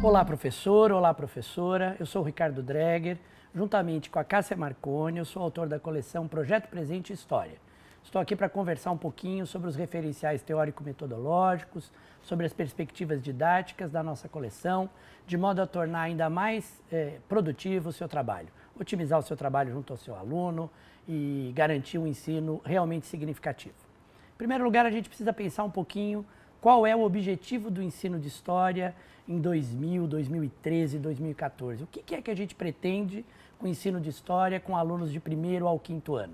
Olá, professor, olá, professora. Eu sou o Ricardo Dreger, juntamente com a Cássia Marconi, eu sou autor da coleção Projeto Presente História. Estou aqui para conversar um pouquinho sobre os referenciais teórico-metodológicos, sobre as perspectivas didáticas da nossa coleção, de modo a tornar ainda mais produtivo o seu trabalho, otimizar o seu trabalho junto ao seu aluno e garantir um ensino realmente significativo. Em primeiro lugar, a gente precisa pensar um pouquinho qual é o objetivo do ensino de história em 2000, 2013, 2014. O que é que a gente pretende com o ensino de história com alunos de primeiro ao quinto ano?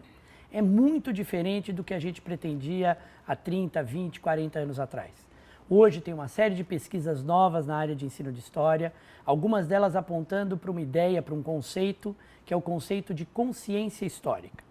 É muito diferente do que a gente pretendia há 30, 20, 40 anos atrás. Hoje tem uma série de pesquisas novas na área de ensino de história, algumas delas apontando para uma ideia, para um conceito, que é o conceito de consciência histórica.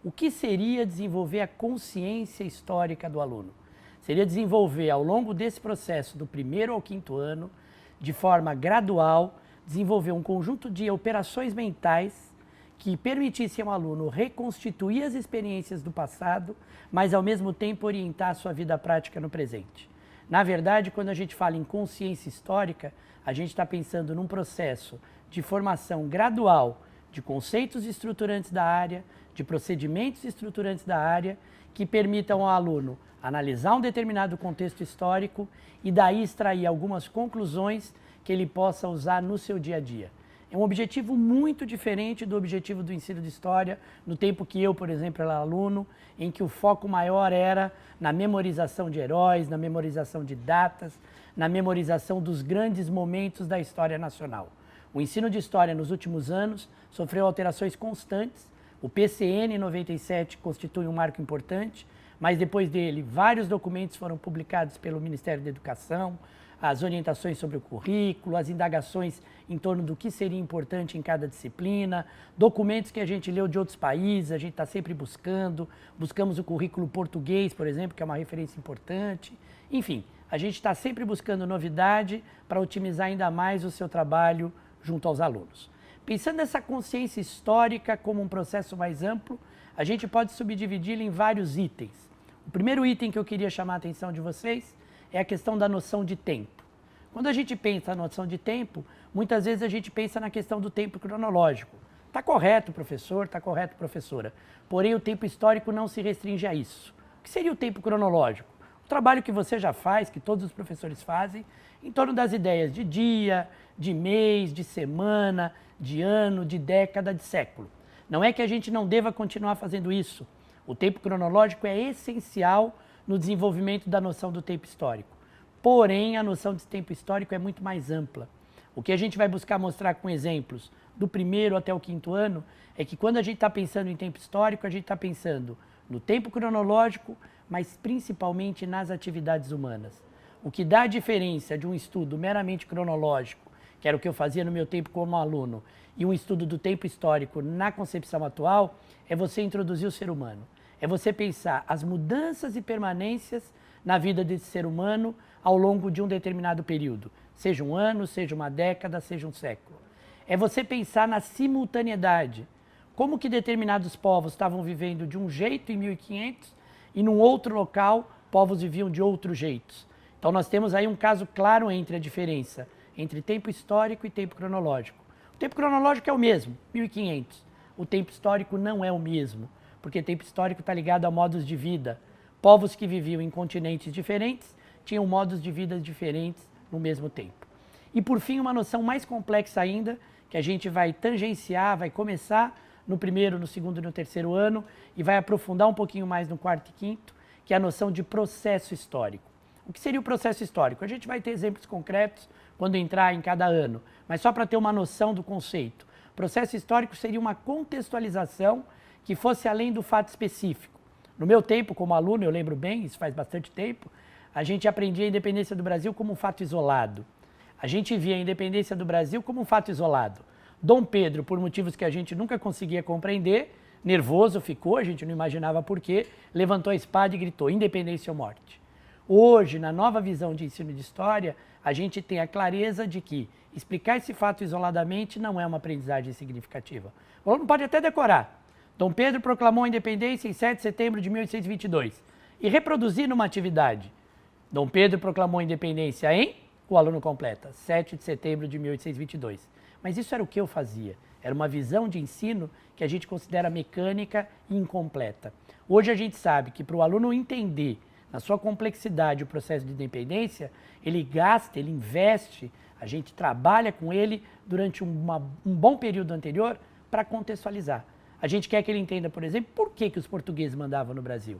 O que seria desenvolver a consciência histórica do aluno? Seria desenvolver ao longo desse processo, do primeiro ao quinto ano, de forma gradual, desenvolver um conjunto de operações mentais que permitissem ao aluno reconstituir as experiências do passado, mas ao mesmo tempo orientar a sua vida prática no presente. Na verdade, quando a gente fala em consciência histórica, a gente está pensando num processo de formação gradual de conceitos estruturantes da área, de procedimentos estruturantes da área, que permitam ao aluno analisar um determinado contexto histórico e daí extrair algumas conclusões que ele possa usar no seu dia a dia. É um objetivo muito diferente do objetivo do ensino de história no tempo que eu, por exemplo, era aluno, em que o foco maior era na memorização de heróis, na memorização de datas, na memorização dos grandes momentos da história nacional. O ensino de história nos últimos anos sofreu alterações constantes. O PCN 97 constitui um marco importante, mas depois dele vários documentos foram publicados pelo Ministério da Educação, as orientações sobre o currículo, as indagações em torno do que seria importante em cada disciplina, documentos que a gente leu de outros países, a gente está sempre buscamos o currículo português, por exemplo, que é uma referência importante. Enfim, a gente está sempre buscando novidade para otimizar ainda mais o seu trabalho junto aos alunos. Pensando nessa consciência histórica como um processo mais amplo, a gente pode subdividi-la em vários itens. O primeiro item que eu queria chamar a atenção de vocês é a questão da noção de tempo. Quando a gente pensa na noção de tempo, muitas vezes a gente pensa na questão do tempo cronológico. Está correto, professor, está correto, professora. Porém, o tempo histórico não se restringe a isso. O que seria o tempo cronológico? O trabalho que você já faz, que todos os professores fazem, em torno das ideias de dia, de mês, de semana, de ano, de década, de século. Não é que a gente não deva continuar fazendo isso. O tempo cronológico é essencial no desenvolvimento da noção do tempo histórico. Porém, a noção de tempo histórico é muito mais ampla. O que a gente vai buscar mostrar com exemplos do primeiro até o quinto ano é que quando a gente está pensando em tempo histórico, a gente está pensando no tempo cronológico, mas principalmente nas atividades humanas. O que dá a diferença de um estudo meramente cronológico, que era o que eu fazia no meu tempo como aluno, e um estudo do tempo histórico na concepção atual, é você introduzir o ser humano. É você pensar as mudanças e permanências na vida desse ser humano ao longo de um determinado período, seja um ano, seja uma década, seja um século. É você pensar na simultaneidade, como que determinados povos estavam vivendo de um jeito em 1500 e num outro local povos viviam de outros jeitos. Então nós temos aí um caso claro entre a diferença entre tempo histórico e tempo cronológico. O tempo cronológico é o mesmo, 1500. O tempo histórico não é o mesmo, porque tempo histórico está ligado a modos de vida. Povos que viviam em continentes diferentes tinham modos de vida diferentes no mesmo tempo. E por fim, uma noção mais complexa ainda, que a gente vai tangenciar, vai começar no primeiro, no segundo e no terceiro ano e vai aprofundar um pouquinho mais no quarto e quinto, que é a noção de processo histórico. O que seria o processo histórico? A gente vai ter exemplos concretos quando entrar em cada ano, mas só para ter uma noção do conceito. Processo histórico seria uma contextualização que fosse além do fato específico. No meu tempo, como aluno, eu lembro bem, isso faz bastante tempo, a gente aprendia a independência do Brasil como um fato isolado. A gente via a independência do Brasil como um fato isolado. Dom Pedro, por motivos que a gente nunca conseguia compreender, nervoso ficou, a gente não imaginava por quê, levantou a espada e gritou: independência ou morte. Hoje, na nova visão de ensino de história, a gente tem a clareza de que explicar esse fato isoladamente não é uma aprendizagem significativa. O aluno pode até decorar. Dom Pedro proclamou a independência em 7 de setembro de 1822 e reproduzir numa atividade. Dom Pedro proclamou a independência em O aluno completa, 7 de setembro de 1822. Mas isso era o que eu fazia. Era uma visão de ensino que a gente considera mecânica e incompleta. Hoje a gente sabe que para o aluno entender na sua complexidade o processo de independência, ele gasta, ele investe, a gente trabalha com ele durante um bom período anterior para contextualizar. A gente quer que ele entenda, por exemplo, por que os portugueses mandavam no Brasil.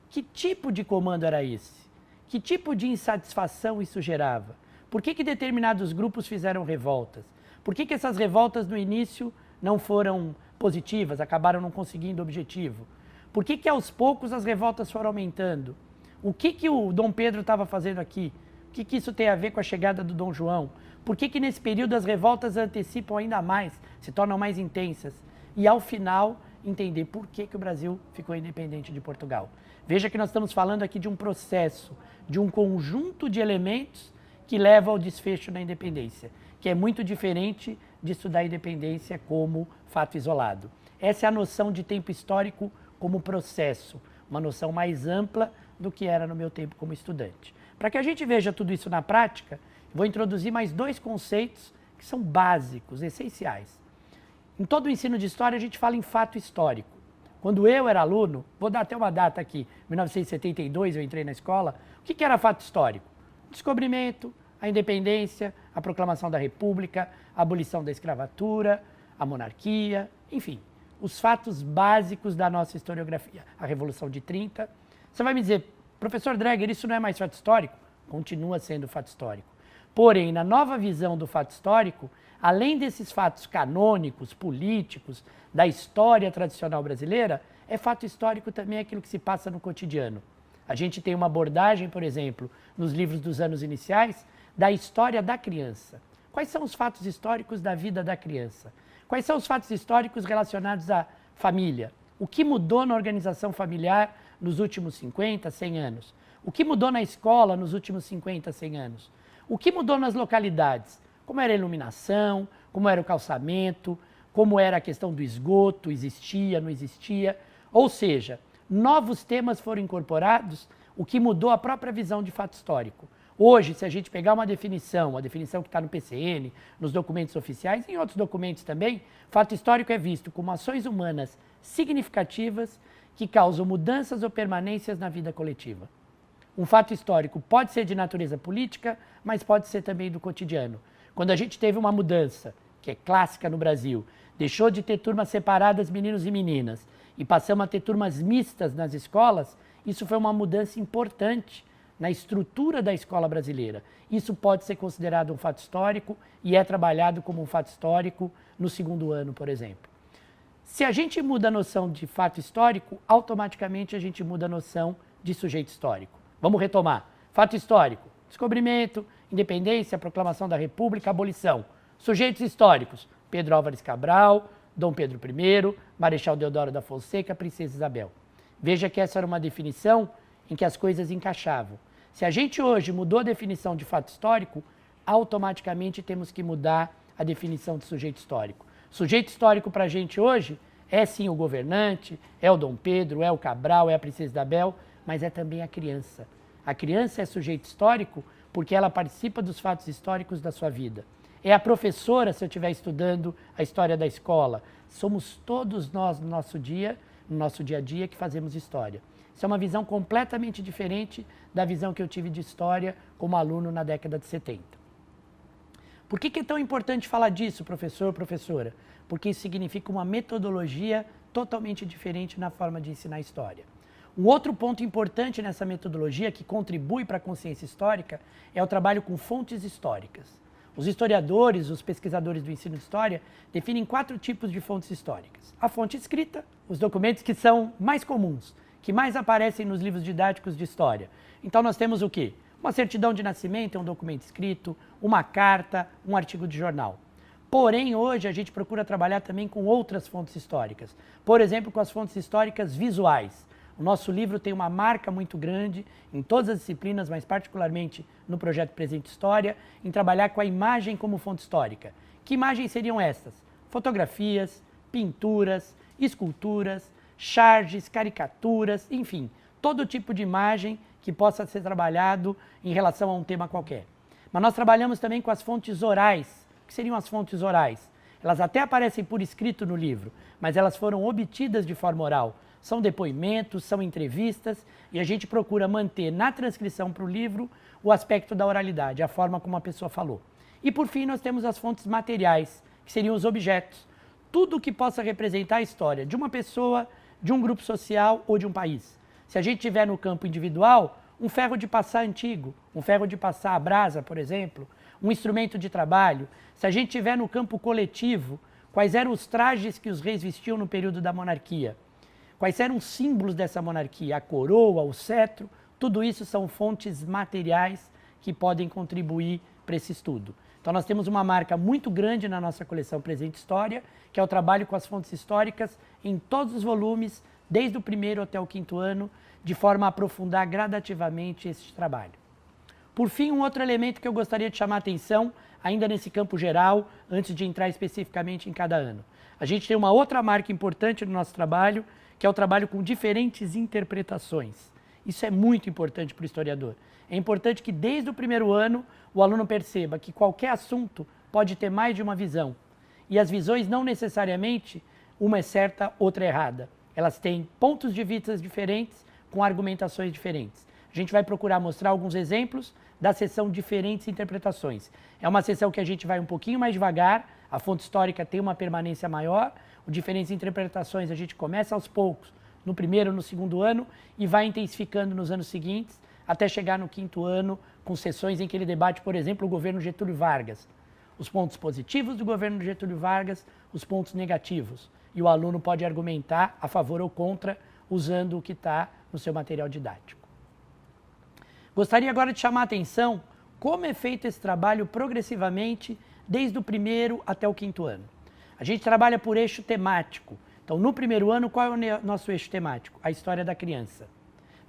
Que tipo de comando era esse? Que tipo de insatisfação isso gerava? Por que determinados grupos fizeram revoltas? Por que essas revoltas no início não foram positivas, acabaram não conseguindo o objetivo? Por que aos poucos as revoltas foram aumentando? O que o Dom Pedro estava fazendo aqui? O que isso tem a ver com a chegada do Dom João? Por que nesse período as revoltas antecipam ainda mais, se tornam mais intensas? E ao final, entender por que o Brasil ficou independente de Portugal. Veja que nós estamos falando aqui de um processo, de um conjunto de elementos que leva ao desfecho da independência, que é muito diferente de estudar a independência como fato isolado. Essa é a noção de tempo histórico como processo, uma noção mais ampla do que era no meu tempo como estudante. Para que a gente veja tudo isso na prática, vou introduzir mais 2 conceitos que são básicos, essenciais. Em todo o ensino de história a gente fala em fato histórico. Quando eu era aluno, vou dar até uma data aqui, 1972 eu entrei na escola, o que era fato histórico? Descobrimento, a independência, a proclamação da República, a abolição da escravatura, a monarquia, enfim, os fatos básicos da nossa historiografia. A Revolução de 30. Você vai me dizer, professor Dreger, isso não é mais fato histórico? Continua sendo fato histórico. Porém, na nova visão do fato histórico, além desses fatos canônicos, políticos, da história tradicional brasileira, é fato histórico também aquilo que se passa no cotidiano. A gente tem uma abordagem, por exemplo, nos livros dos anos iniciais, da história da criança. Quais são os fatos históricos da vida da criança? Quais são os fatos históricos relacionados à família? O que mudou na organização familiar nos últimos 50, 100 anos? O que mudou na escola nos últimos 50, 100 anos? O que mudou nas localidades? Como era a iluminação, como era o calçamento, como era a questão do esgoto, existia, não existia. Ou seja, novos temas foram incorporados, o que mudou a própria visão de fato histórico. Hoje, se a gente pegar uma definição que está no PCN, nos documentos oficiais e em outros documentos também, fato histórico é visto como ações humanas significativas que causam mudanças ou permanências na vida coletiva. Um fato histórico pode ser de natureza política, mas pode ser também do cotidiano. Quando a gente teve uma mudança, que é clássica no Brasil, deixou de ter turmas separadas, meninos e meninas, e passamos a ter turmas mistas nas escolas, isso foi uma mudança importante na estrutura da escola brasileira. Isso pode ser considerado um fato histórico e é trabalhado como um fato histórico no 2º ano, por exemplo. Se a gente muda a noção de fato histórico, automaticamente a gente muda a noção de sujeito histórico. Vamos retomar. Fato histórico, descobrimento, independência, proclamação da República, abolição. Sujeitos históricos, Pedro Álvares Cabral, Dom Pedro I, Marechal Deodoro da Fonseca, Princesa Isabel. Veja que essa era uma definição em que as coisas encaixavam. Se a gente hoje mudou a definição de fato histórico, automaticamente temos que mudar a definição de sujeito histórico. Sujeito histórico para a gente hoje é sim o governante, é o Dom Pedro, é o Cabral, é a Princesa Isabel, mas é também a criança. A criança é sujeito histórico porque ela participa dos fatos históricos da sua vida. É a professora, se eu estiver estudando a história da escola. Somos todos nós no nosso dia a dia, que fazemos história. Isso é uma visão completamente diferente da visão que eu tive de história como aluno na década de 70. Por que é tão importante falar disso, professor, professora? Porque isso significa uma metodologia totalmente diferente na forma de ensinar história. Um outro ponto importante nessa metodologia que contribui para a consciência histórica é o trabalho com fontes históricas. Os historiadores, os pesquisadores do ensino de história, definem 4 tipos de fontes históricas. A fonte escrita, os documentos que são mais comuns, que mais aparecem nos livros didáticos de história. Então nós temos o quê? Uma certidão de nascimento é um documento escrito, uma carta, um artigo de jornal. Porém, hoje a gente procura trabalhar também com outras fontes históricas. Por exemplo, com as fontes históricas visuais. O nosso livro tem uma marca muito grande em todas as disciplinas, mas particularmente no projeto Presente História, em trabalhar com a imagem como fonte histórica. Que imagens seriam estas? Fotografias, pinturas, esculturas, charges, caricaturas, enfim, todo tipo de imagem que possa ser trabalhado em relação a um tema qualquer. Mas nós trabalhamos também com as fontes orais. O que seriam as fontes orais? Elas até aparecem por escrito no livro, mas elas foram obtidas de forma oral. São depoimentos, são entrevistas, e a gente procura manter na transcrição para o livro o aspecto da oralidade, a forma como a pessoa falou. E por fim nós temos as fontes materiais, que seriam os objetos. Tudo que possa representar a história de uma pessoa, de um grupo social ou de um país. Se a gente tiver no campo individual, um ferro de passar antigo, um ferro de passar a brasa, por exemplo, um instrumento de trabalho. Se a gente tiver no campo coletivo, quais eram os trajes que os reis vestiam no período da monarquia? Quais eram os símbolos dessa monarquia? A coroa, o cetro, tudo isso são fontes materiais que podem contribuir para esse estudo. Então nós temos uma marca muito grande na nossa coleção Presente História, que é o trabalho com as fontes históricas em todos os volumes, desde o primeiro até o quinto ano, de forma a aprofundar gradativamente esse trabalho. Por fim, um outro elemento que eu gostaria de chamar a atenção, ainda nesse campo geral, antes de entrar especificamente em cada ano. A gente tem uma outra marca importante no nosso trabalho, que é o trabalho com diferentes interpretações. Isso é muito importante para o historiador. É importante que desde o primeiro ano o aluno perceba que qualquer assunto pode ter mais de uma visão. E as visões não necessariamente uma é certa, outra é errada. Elas têm pontos de vista diferentes com argumentações diferentes. A gente vai procurar mostrar alguns exemplos da seção Diferentes Interpretações. É uma seção que a gente vai um pouquinho mais devagar, a fonte histórica tem uma permanência maior, o Diferentes Interpretações a gente começa aos poucos, no primeiro, no segundo ano, e vai intensificando nos anos seguintes, até chegar no quinto ano, com sessões em que ele debate, por exemplo, o governo Getúlio Vargas. Os pontos positivos do governo Getúlio Vargas, os pontos negativos. E o aluno pode argumentar a favor ou contra, usando o que está no seu material didático. Gostaria agora de chamar a atenção como é feito esse trabalho progressivamente, desde o primeiro até o quinto ano. A gente trabalha por eixo temático. Então, no primeiro ano, qual é o nosso eixo temático? A história da criança.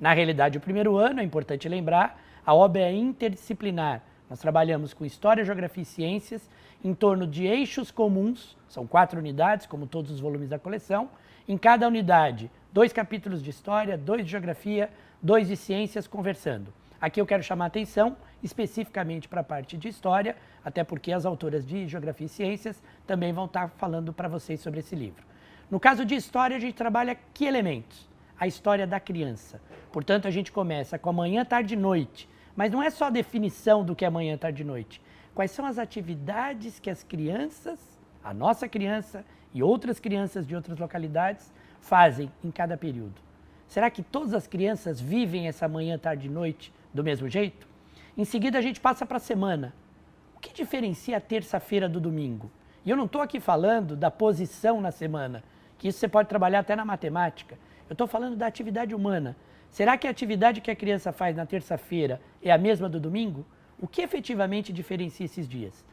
Na realidade, o primeiro ano, é importante lembrar, a obra é interdisciplinar. Nós trabalhamos com História, Geografia e Ciências em torno de eixos comuns, são 4 unidades, como todos os volumes da coleção. Em cada unidade, 2 capítulos de História, 2 de Geografia, 2 de Ciências conversando. Aqui eu quero chamar a atenção especificamente para a parte de História, até porque as autoras de Geografia e Ciências também vão estar falando para vocês sobre esse livro. No caso de História, a gente trabalha que elementos? A história da criança. Portanto, a gente começa com a manhã, tarde e noite. Mas não é só a definição do que é manhã, tarde e noite. Quais são as atividades que as crianças, a nossa criança e outras crianças de outras localidades, fazem em cada período? Será que todas as crianças vivem essa manhã, tarde e noite do mesmo jeito? Em seguida, a gente passa para a semana. O que diferencia a terça-feira do domingo? E eu não estou aqui falando da posição na semana, que isso você pode trabalhar até na matemática. Eu estou falando da atividade humana. Será que a atividade que a criança faz na terça-feira é a mesma do domingo? O que efetivamente diferencia esses dias?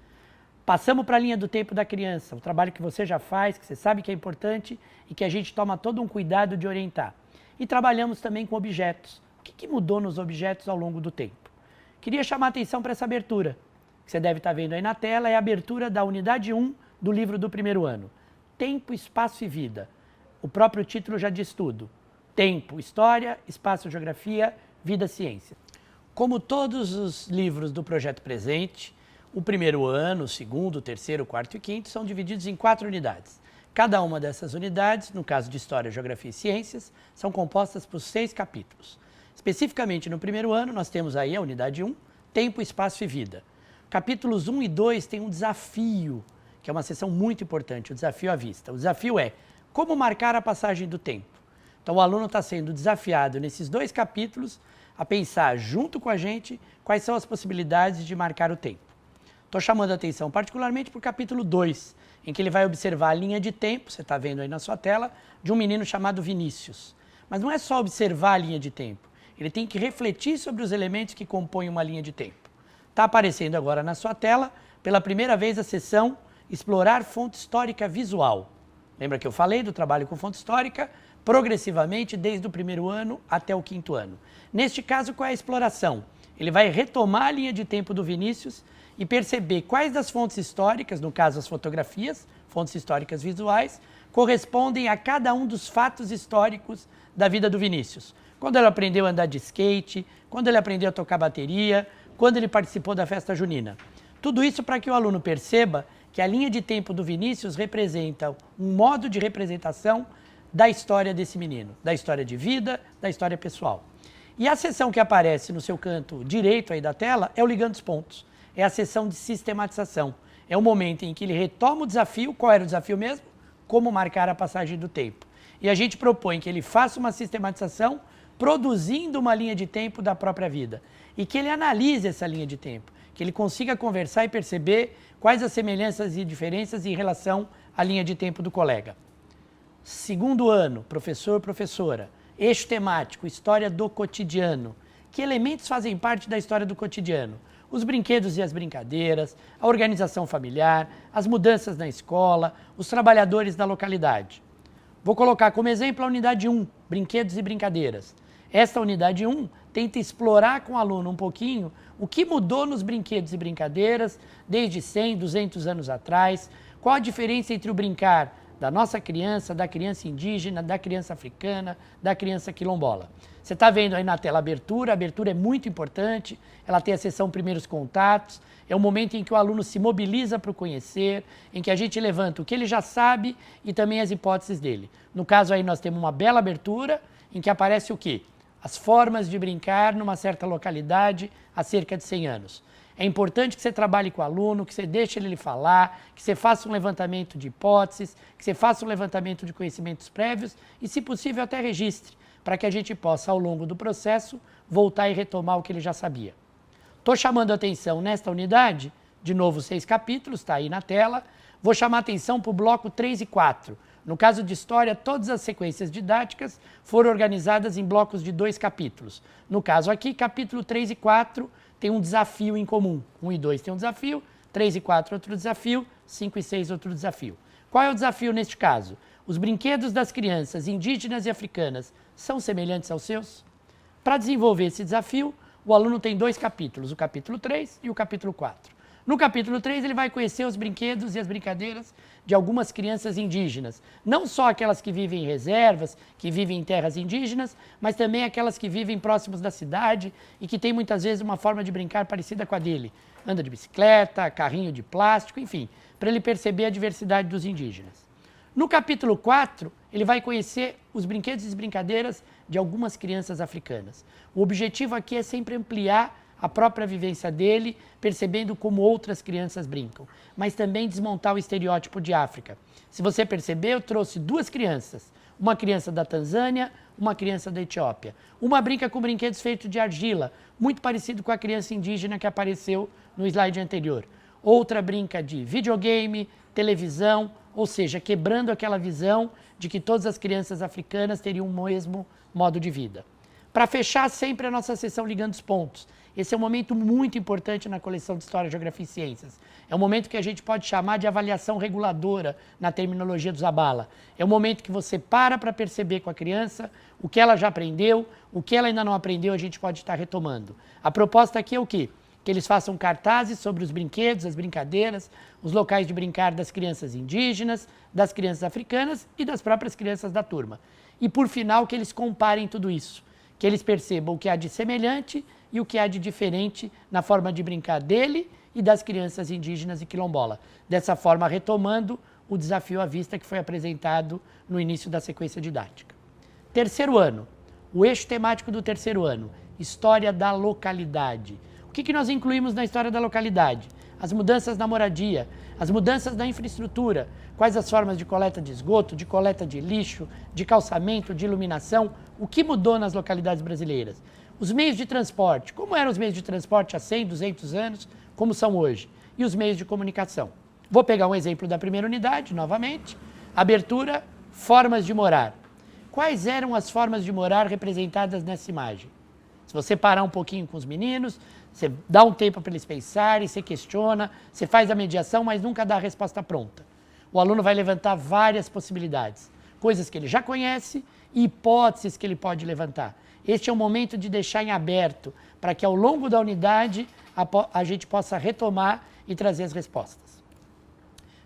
Passamos para a linha do tempo da criança, o trabalho que você já faz, que você sabe que é importante e que a gente toma todo um cuidado de orientar. E trabalhamos também com objetos. O que mudou nos objetos ao longo do tempo? Queria chamar a atenção para essa abertura, que você deve estar vendo aí na tela, é a abertura da unidade 1 do livro do primeiro ano. Tempo, Espaço e Vida. O próprio título já diz tudo. Tempo, História, Espaço, Geografia, Vida, Ciência. Como todos os livros do Projeto Presente, o primeiro ano, o segundo, o terceiro, o quarto e o quinto são divididos em 4 unidades. Cada uma dessas unidades, no caso de História, Geografia e Ciências, são compostas por 6 capítulos. Especificamente no primeiro ano, nós temos aí a unidade 1, Tempo, Espaço e Vida. Capítulos 1 e 2 têm um desafio, que é uma seção muito importante, o desafio à vista. O desafio é como marcar a passagem do tempo. Então o aluno está sendo desafiado nesses 2 capítulos a pensar junto com a gente quais são as possibilidades de marcar o tempo. Estou chamando a atenção particularmente para o capítulo 2, em que ele vai observar a linha de tempo, você está vendo aí na sua tela, de um menino chamado Vinícius. Mas não é só observar a linha de tempo, ele tem que refletir sobre os elementos que compõem uma linha de tempo. Está aparecendo agora na sua tela, pela primeira vez, a seção Explorar Fonte Histórica Visual. Lembra que eu falei do trabalho com fonte histórica? Progressivamente, desde o primeiro ano até o quinto ano. Neste caso, qual é a exploração? Ele vai retomar a linha de tempo do Vinícius e perceber quais das fontes históricas, no caso as fotografias, fontes históricas visuais, correspondem a cada um dos fatos históricos da vida do Vinícius. Quando ele aprendeu a andar de skate, quando ele aprendeu a tocar bateria, quando ele participou da festa junina. Tudo isso para que o aluno perceba que a linha de tempo do Vinícius representa um modo de representação da história desse menino, da história de vida, da história pessoal. E a seção que aparece no seu canto direito aí da tela é o Ligando os Pontos. É a seção de sistematização. É o momento em que ele retoma o desafio. Qual era o desafio mesmo? Como marcar a passagem do tempo. E a gente propõe que ele faça uma sistematização produzindo uma linha de tempo da própria vida. E que ele analise essa linha de tempo. Que ele consiga conversar e perceber quais as semelhanças e diferenças em relação à linha de tempo do colega. Segundo ano, professor, professora. Eixo temático, história do cotidiano. Que elementos fazem parte da história do cotidiano? Os brinquedos e as brincadeiras, a organização familiar, as mudanças na escola, os trabalhadores da localidade. Vou colocar como exemplo a unidade 1, brinquedos e brincadeiras. Esta unidade 1 tenta explorar com o aluno um pouquinho o que mudou nos brinquedos e brincadeiras desde 100, 200 anos atrás, qual a diferença entre o brincar da nossa criança, da criança indígena, da criança africana, da criança quilombola. Você está vendo aí na tela a abertura é muito importante, ela tem a seção Primeiros Contatos, é o momento em que o aluno se mobiliza para o conhecer, em que a gente levanta o que ele já sabe e também as hipóteses dele. No caso aí nós temos uma bela abertura em que aparece o quê? As formas de brincar numa certa localidade há cerca de 100 anos. É importante que você trabalhe com o aluno, que você deixe ele falar, que você faça um levantamento de hipóteses, que você faça um levantamento de conhecimentos prévios e, se possível, até registre, para que a gente possa, ao longo do processo, voltar e retomar o que ele já sabia. Estou chamando a atenção nesta unidade, de novo 6 capítulos, está aí na tela. Vou chamar a atenção para o bloco 3 e 4. No caso de história, todas as sequências didáticas foram organizadas em blocos de 2 capítulos. No caso aqui, capítulo 3 e 4 tem um desafio em comum. 1 e 2 tem um desafio, 3 e 4 outro desafio, 5 e 6 outro desafio. Qual é o desafio neste caso? Os brinquedos das crianças indígenas e africanas são semelhantes aos seus? Para desenvolver esse desafio, o aluno tem 2 capítulos, o capítulo 3 e o capítulo 4. No capítulo 3, ele vai conhecer os brinquedos e as brincadeiras de algumas crianças indígenas. Não só aquelas que vivem em reservas, que vivem em terras indígenas, mas também aquelas que vivem próximos da cidade e que têm muitas vezes uma forma de brincar parecida com a dele. Anda de bicicleta, carrinho de plástico, enfim, para ele perceber a diversidade dos indígenas. No capítulo 4, ele vai conhecer os brinquedos e as brincadeiras de algumas crianças africanas. O objetivo aqui é sempre ampliar a própria vivência dele, percebendo como outras crianças brincam, mas também desmontar o estereótipo de África. Se você perceber, eu trouxe 2 crianças, uma criança da Tanzânia, uma criança da Etiópia. Uma brinca com brinquedos feitos de argila, muito parecido com a criança indígena que apareceu no slide anterior. Outra brinca de videogame, televisão, ou seja, quebrando aquela visão de que todas as crianças africanas teriam o mesmo modo de vida. Para fechar sempre a nossa sessão Ligando os Pontos, esse é um momento muito importante na coleção de História, Geografia e Ciências. É um momento que a gente pode chamar de avaliação reguladora na terminologia do Zabala. É um momento que você para perceber com a criança o que ela já aprendeu, o que ela ainda não aprendeu, a gente pode estar retomando. A proposta aqui é o quê? Que eles façam cartazes sobre os brinquedos, as brincadeiras, os locais de brincar das crianças indígenas, das crianças africanas e das próprias crianças da turma. E, por final, que eles comparem tudo isso. Que eles percebam o que há de semelhante e o que há de diferente na forma de brincar dele e das crianças indígenas e quilombola. Dessa forma, retomando o desafio à vista que foi apresentado no início da sequência didática. Terceiro ano, o eixo temático do terceiro ano, História da Localidade. O que nós incluímos na história da localidade? As mudanças na moradia, as mudanças na infraestrutura, quais as formas de coleta de esgoto, de coleta de lixo, de calçamento, de iluminação, o que mudou nas localidades brasileiras. Os meios de transporte, como eram os meios de transporte há 100, 200 anos, como são hoje. E os meios de comunicação. Vou pegar um exemplo da primeira unidade, novamente. Abertura, formas de morar. Quais eram as formas de morar representadas nessa imagem? Se você parar um pouquinho com os meninos, você dá um tempo para eles pensarem, você questiona, você faz a mediação, mas nunca dá a resposta pronta. O aluno vai levantar várias possibilidades, coisas que ele já conhece e hipóteses que ele pode levantar. Este é o momento de deixar em aberto, para que ao longo da unidade a gente possa retomar e trazer as respostas.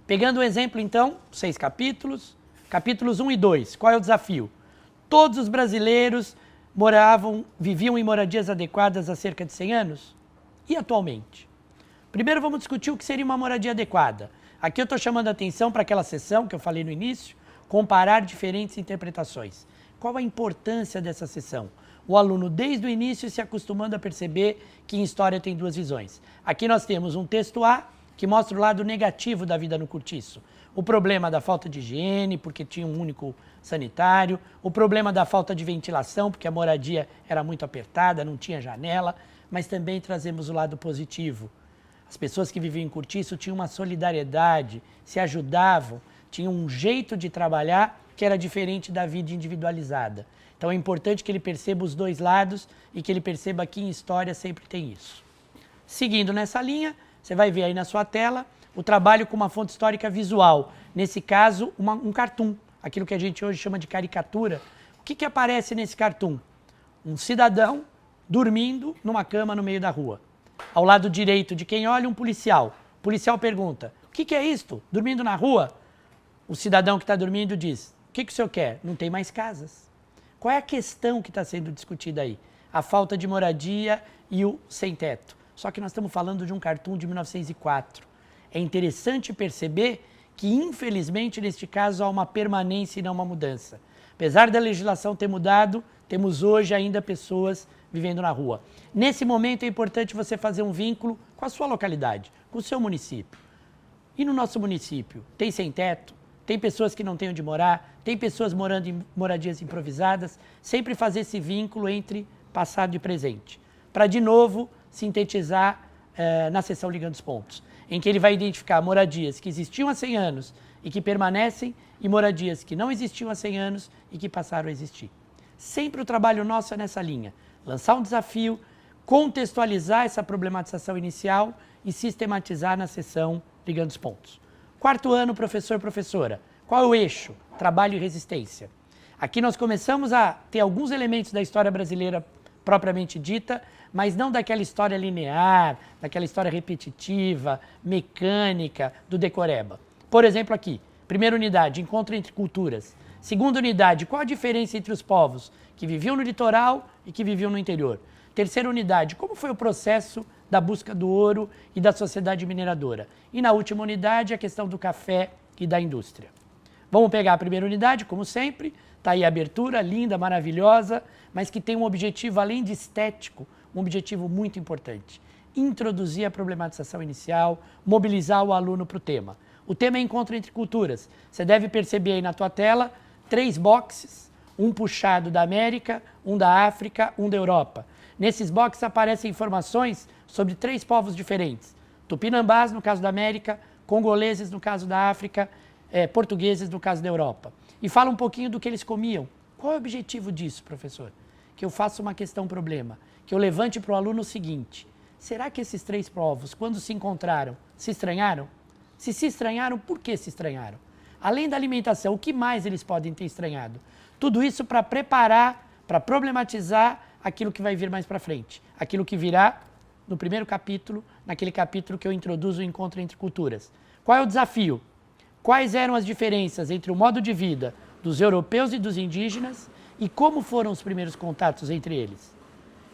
Pegando o exemplo então, 6 capítulos, capítulos 1 e 2, qual é o desafio? Todos os brasileiros viviam em moradias adequadas há cerca de 100 anos? e atualmente. Primeiro vamos discutir o que seria uma moradia adequada. Aqui eu estou chamando a atenção para aquela seção que eu falei no início, comparar diferentes interpretações. Qual a importância dessa seção? O aluno, desde o início, se acostumando a perceber que em história tem duas visões. Aqui nós temos um texto A, que mostra o lado negativo da vida no cortiço. O problema da falta de higiene, porque tinha um único sanitário. O problema da falta de ventilação, porque a moradia era muito apertada, não tinha janela. Mas também trazemos o lado positivo. As pessoas que viviam em cortiço tinham uma solidariedade, se ajudavam, tinham um jeito de trabalhar que era diferente da vida individualizada. Então é importante que ele perceba os dois lados e que ele perceba que em história sempre tem isso. Seguindo nessa linha, você vai ver aí na sua tela o trabalho com uma fonte histórica visual. Nesse caso, um cartoon, aquilo que a gente hoje chama de caricatura. O que aparece nesse cartoon? Um cidadão dormindo numa cama no meio da rua. Ao lado direito de quem olha, um policial. O policial pergunta, o que é isto? Dormindo na rua? O cidadão que está dormindo diz, o que o senhor quer? Não tem mais casas. Qual é a questão que está sendo discutida aí? A falta de moradia e o sem-teto. Só que nós estamos falando de um cartoon de 1904. É interessante perceber que, infelizmente, neste caso, há uma permanência e não uma mudança. Apesar da legislação ter mudado, temos hoje ainda pessoas vivendo na rua. Nesse momento é importante você fazer um vínculo com a sua localidade, com o seu município. E no nosso município, tem sem-teto? Tem pessoas que não têm onde morar? Tem pessoas morando em moradias improvisadas? Sempre fazer esse vínculo entre passado e presente. Para, de novo, sintetizar na seção Ligando os Pontos, em que ele vai identificar moradias que existiam há 100 anos e que permanecem e moradias que não existiam há 100 anos e que passaram a existir. Sempre o trabalho nosso é nessa linha. Lançar um desafio, contextualizar essa problematização inicial e sistematizar na seção Ligando os Pontos. Quarto ano, professor, professora. Qual é o eixo? Trabalho e resistência. Aqui nós começamos a ter alguns elementos da história brasileira propriamente dita, mas não daquela história linear, daquela história repetitiva, mecânica, do decoreba. Por exemplo aqui, primeira unidade, encontro entre culturas. Segunda unidade, qual a diferença entre os povos que viviam no litoral e que viviam no interior? Terceira unidade, como foi o processo da busca do ouro e da sociedade mineradora? E na última unidade, a questão do café e da indústria. Vamos pegar a primeira unidade, como sempre. Está aí a abertura, linda, maravilhosa, mas que tem um objetivo, além de estético, um objetivo muito importante. Introduzir a problematização inicial, mobilizar o aluno para o tema. O tema é encontro entre culturas. Você deve perceber aí na tua tela 3 boxes, um puxado da América, um da África, um da Europa. Nesses boxes aparecem informações sobre 3 povos diferentes. Tupinambás, no caso da América, congoleses, no caso da África, portugueses, no caso da Europa. E fala um pouquinho do que eles comiam. Qual é o objetivo disso, professor? Que eu faça uma questão-problema, que eu levante para o aluno o seguinte: será que esses 3 povos, quando se encontraram, se estranharam? Se estranharam, por que se estranharam? Além da alimentação, o que mais eles podem ter estranhado? Tudo isso para preparar, para problematizar aquilo que vai vir mais para frente. Aquilo que virá no primeiro capítulo, naquele capítulo que eu introduzo o encontro entre culturas. Qual é o desafio? Quais eram as diferenças entre o modo de vida dos europeus e dos indígenas e como foram os primeiros contatos entre eles?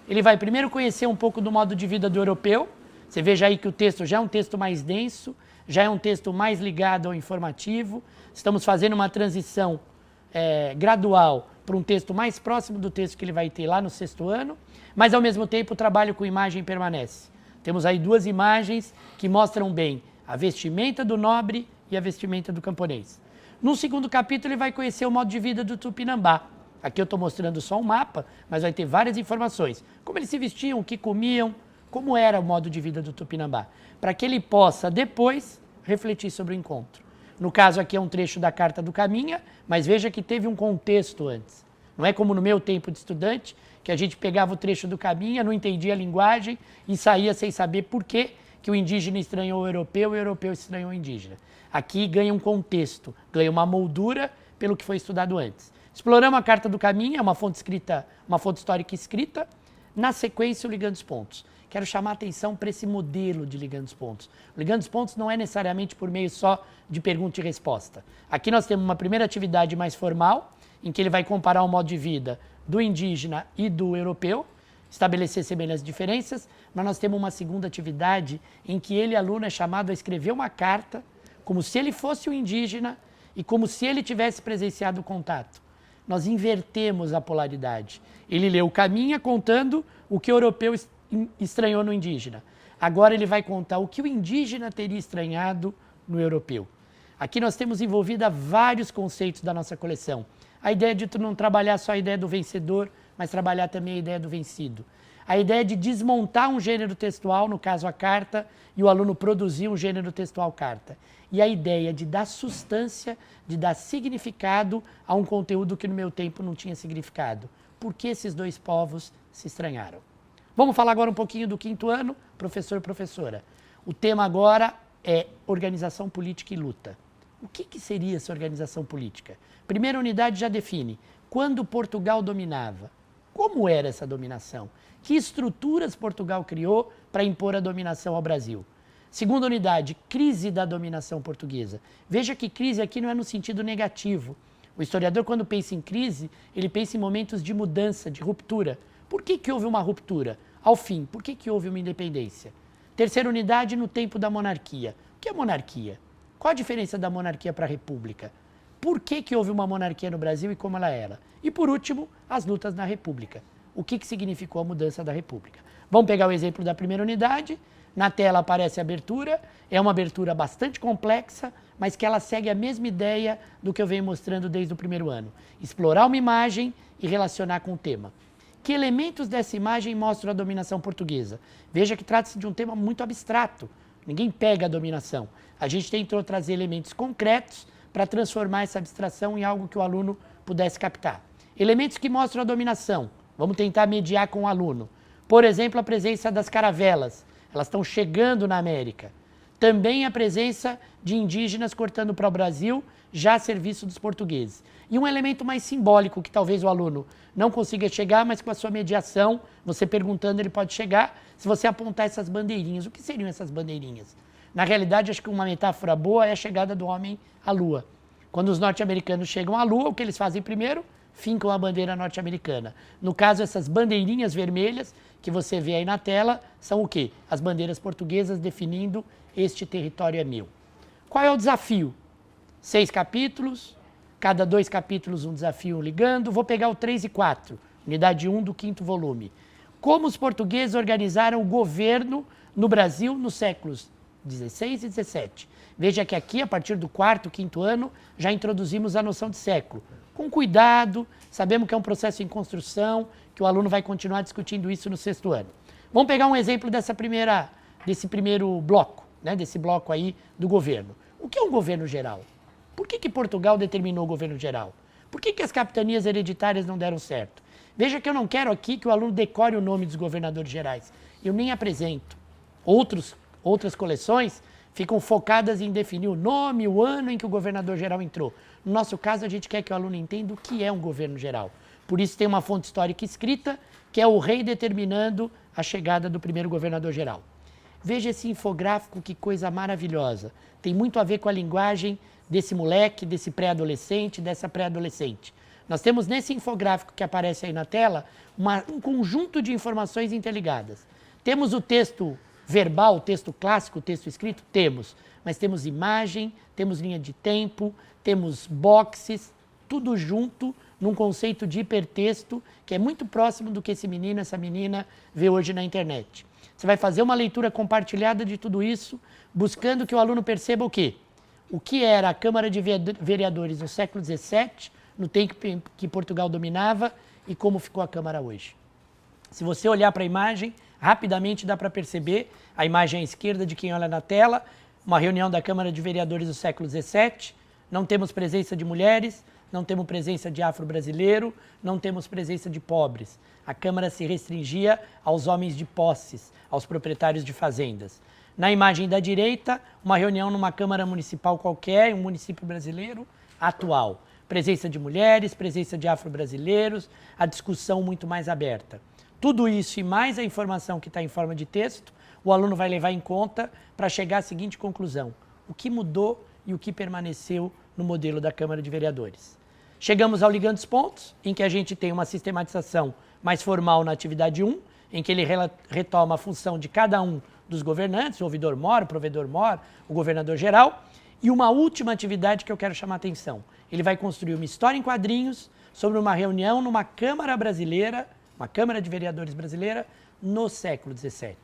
Ele vai primeiro conhecer um pouco do modo de vida do europeu. Você veja aí que o texto já é um texto mais denso, já é um texto mais ligado ao informativo. Estamos fazendo uma transição gradual para um texto mais próximo do texto que ele vai ter lá no 6º ano, mas ao mesmo tempo o trabalho com imagem permanece. Temos aí 2 imagens que mostram bem a vestimenta do nobre e a vestimenta do camponês. No 2º capítulo ele vai conhecer o modo de vida do Tupinambá. Aqui eu estou mostrando só um mapa, mas vai ter várias informações. Como eles se vestiam, o que comiam, como era o modo de vida do Tupinambá, para que ele possa depois refletir sobre o encontro. No caso aqui é um trecho da Carta do Caminha, mas veja que teve um contexto antes. Não é como no meu tempo de estudante, que a gente pegava o trecho do Caminha, não entendia a linguagem e saía sem saber por que o indígena estranhou o europeu e o europeu estranhou o indígena. Aqui ganha um contexto, ganha uma moldura pelo que foi estudado antes. Exploramos a Carta do Caminha, uma fonte histórica escrita, na sequência o Ligando os Pontos. Quero chamar a atenção para esse modelo de Ligando os Pontos. O Ligando os Pontos não é necessariamente por meio só de pergunta e resposta. Aqui nós temos uma primeira atividade mais formal, em que ele vai comparar o modo de vida do indígena e do europeu, estabelecer semelhanças e diferenças, mas nós temos uma segunda atividade em que ele, aluno, é chamado a escrever uma carta como se ele fosse um indígena e como se ele tivesse presenciado o contato. Nós invertemos a polaridade. Ele leu Caminha contando o que o europeu estranhou no indígena. Agora ele vai contar o que o indígena teria estranhado no europeu. Aqui nós temos envolvida vários conceitos da nossa coleção. A ideia de tu não trabalhar só a ideia do vencedor, mas trabalhar também a ideia do vencido. A ideia de desmontar um gênero textual, no caso a carta, e o aluno produzir um gênero textual carta. E a ideia de dar substância, de dar significado a um conteúdo que no meu tempo não tinha significado. Por que esses dois povos se estranharam? Vamos falar agora um pouquinho do quinto ano, professor e professora. O tema agora é organização política e luta. O que seria essa organização política? Primeira unidade já define quando Portugal dominava. Como era essa dominação? Que estruturas Portugal criou para impor a dominação ao Brasil? Segunda unidade, crise da dominação portuguesa. Veja que crise aqui não é no sentido negativo. O historiador, quando pensa em crise, ele pensa em momentos de mudança, de ruptura. Por que houve uma ruptura? Ao fim, por que houve uma independência? Terceira unidade, no tempo da monarquia. O que é monarquia? Qual a diferença da monarquia para a república? Por que houve uma monarquia no Brasil e como ela era? E por último, as lutas na república. O que significou a mudança da república? Vamos pegar o exemplo da primeira unidade. Na tela aparece a abertura. É uma abertura bastante complexa, mas que ela segue a mesma ideia do que eu venho mostrando desde o primeiro ano. Explorar uma imagem e relacionar com o tema. Que elementos dessa imagem mostram a dominação portuguesa? Veja que trata-se de um tema muito abstrato. Ninguém pega a dominação. A gente tentou trazer elementos concretos para transformar essa abstração em algo que o aluno pudesse captar. Elementos que mostram a dominação. Vamos tentar mediar com o aluno. Por exemplo, a presença das caravelas. Elas estão chegando na América. Também a presença de indígenas cortando para o Brasil, já a serviço dos portugueses. E um elemento mais simbólico, que talvez o aluno não consiga chegar, mas com a sua mediação, você perguntando, ele pode chegar, se você apontar essas bandeirinhas. O que seriam essas bandeirinhas? Na realidade, acho que uma metáfora boa é a chegada do homem à Lua. Quando os norte-americanos chegam à Lua, o que eles fazem primeiro? Fincam a bandeira norte-americana. No caso, essas bandeirinhas vermelhas que você vê aí na tela são o quê? As bandeiras portuguesas definindo este território é meu. Qual é o desafio? 6 capítulos, cada 2 capítulos um desafio ligando. Vou pegar o 3 e 4, unidade 1 do 5º volume. Como os portugueses organizaram o governo no Brasil nos séculos 16 e 17. Veja que aqui, a partir do 4º, 5º ano, já introduzimos a noção de século. Com cuidado, sabemos que é um processo em construção, que o aluno vai continuar discutindo isso no 6º ano. Vamos pegar um exemplo desse primeiro bloco, né, desse bloco aí do governo. O que é um governo geral? Por que Portugal determinou o governo geral? Por que as capitanias hereditárias não deram certo? Veja que eu não quero aqui que o aluno decore o nome dos governadores gerais. Eu nem apresento. Outras coleções ficam focadas em definir o nome, o ano em que o governador geral entrou. No nosso caso, a gente quer que o aluno entenda o que é um governo geral. Por isso tem uma fonte histórica escrita, que é o rei determinando a chegada do primeiro governador geral. Veja esse infográfico, que coisa maravilhosa. Tem muito a ver com a linguagem desse moleque, desse pré-adolescente, dessa pré-adolescente. Nós temos nesse infográfico que aparece aí na tela um conjunto de informações interligadas. Temos o texto verbal, o texto clássico, o texto escrito? Temos. Mas temos imagem, temos linha de tempo, temos boxes, tudo junto num conceito de hipertexto que é muito próximo do que esse menino, essa menina vê hoje na internet. Você vai fazer uma leitura compartilhada de tudo isso, buscando que o aluno perceba o quê? O que era a Câmara de Vereadores no século XVII, no tempo que Portugal dominava, e como ficou a Câmara hoje. Se você olhar para a imagem, rapidamente dá para perceber, a imagem à esquerda de quem olha na tela, uma reunião da Câmara de Vereadores do século XVII, não temos presença de mulheres, não temos presença de afro-brasileiro, não temos presença de pobres. A Câmara se restringia aos homens de posses, aos proprietários de fazendas. Na imagem da direita, uma reunião numa Câmara Municipal qualquer, em um município brasileiro atual. Presença de mulheres, presença de afro-brasileiros, a discussão muito mais aberta. Tudo isso e mais a informação que está em forma de texto, o aluno vai levar em conta para chegar à seguinte conclusão: o que mudou e o que permaneceu no modelo da Câmara de Vereadores. Chegamos ao ligando os pontos, em que a gente tem uma sistematização mais formal na atividade 1, em que ele retoma a função de cada um dos governantes, o ouvidor-mor, o provedor-mor, o governador-geral, e uma última atividade que eu quero chamar a atenção. Ele vai construir uma história em quadrinhos sobre uma reunião numa Câmara brasileira, uma Câmara de Vereadores brasileira, no século XVII.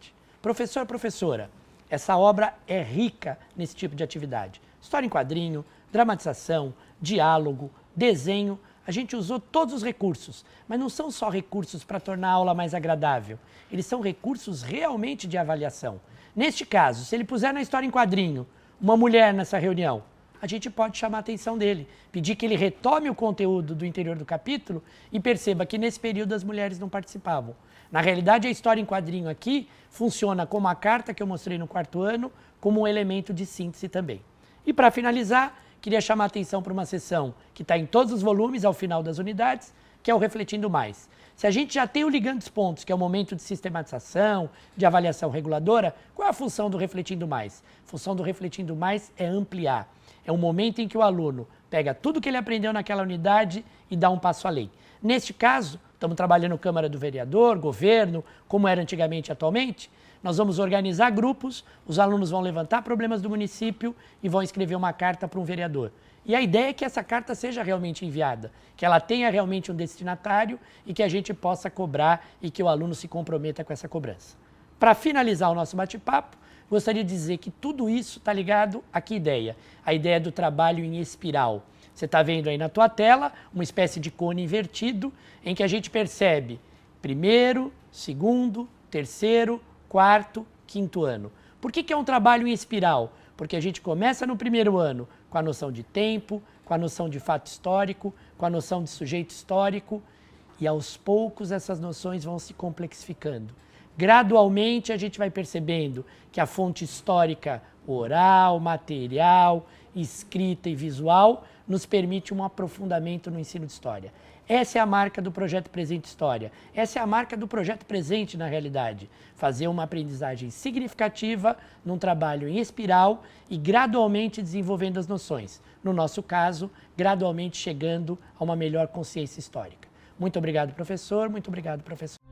Professor, professora, essa obra é rica nesse tipo de atividade. História em quadrinho, dramatização, diálogo, desenho. A gente usou todos os recursos, mas não são só recursos para tornar a aula mais agradável. Eles são recursos realmente de avaliação. Neste caso, se ele puser na história em quadrinho uma mulher nessa reunião, a gente pode chamar a atenção dele, pedir que ele retome o conteúdo do interior do capítulo e perceba que nesse período as mulheres não participavam. Na realidade, a história em quadrinho aqui funciona como a carta que eu mostrei no quarto ano, como um elemento de síntese também. E para finalizar, queria chamar a atenção para uma seção que está em todos os volumes ao final das unidades, que é o Refletindo Mais. Se a gente já tem o Ligando os Pontos, que é o momento de sistematização, de avaliação reguladora, qual é a função do Refletindo Mais? A função do Refletindo Mais é ampliar. É um momento em que o aluno pega tudo que ele aprendeu naquela unidade e dá um passo além. Neste caso, estamos trabalhando Câmara do Vereador, governo, como era antigamente e atualmente. Nós vamos organizar grupos, os alunos vão levantar problemas do município e vão escrever uma carta para um vereador. E a ideia é que essa carta seja realmente enviada, que ela tenha realmente um destinatário e que a gente possa cobrar e que o aluno se comprometa com essa cobrança. Para finalizar o nosso bate-papo, gostaria de dizer que tudo isso está ligado a que ideia? A ideia do trabalho em espiral. Você está vendo aí na tua tela uma espécie de cone invertido em que a gente percebe primeiro, segundo, terceiro, quarto, quinto ano. Por que é um trabalho em espiral? Porque a gente começa no primeiro ano com a noção de tempo, com a noção de fato histórico, com a noção de sujeito histórico e aos poucos essas noções vão se complexificando. Gradualmente a gente vai percebendo que a fonte histórica oral, material, escrita e visual nos permite um aprofundamento no ensino de história. Essa é a marca do Projeto Presente História. Essa é a marca do Projeto Presente, na realidade. Fazer uma aprendizagem significativa num trabalho em espiral e gradualmente desenvolvendo as noções. No nosso caso, gradualmente chegando a uma melhor consciência histórica. Muito obrigado, professor. Muito obrigado, professor.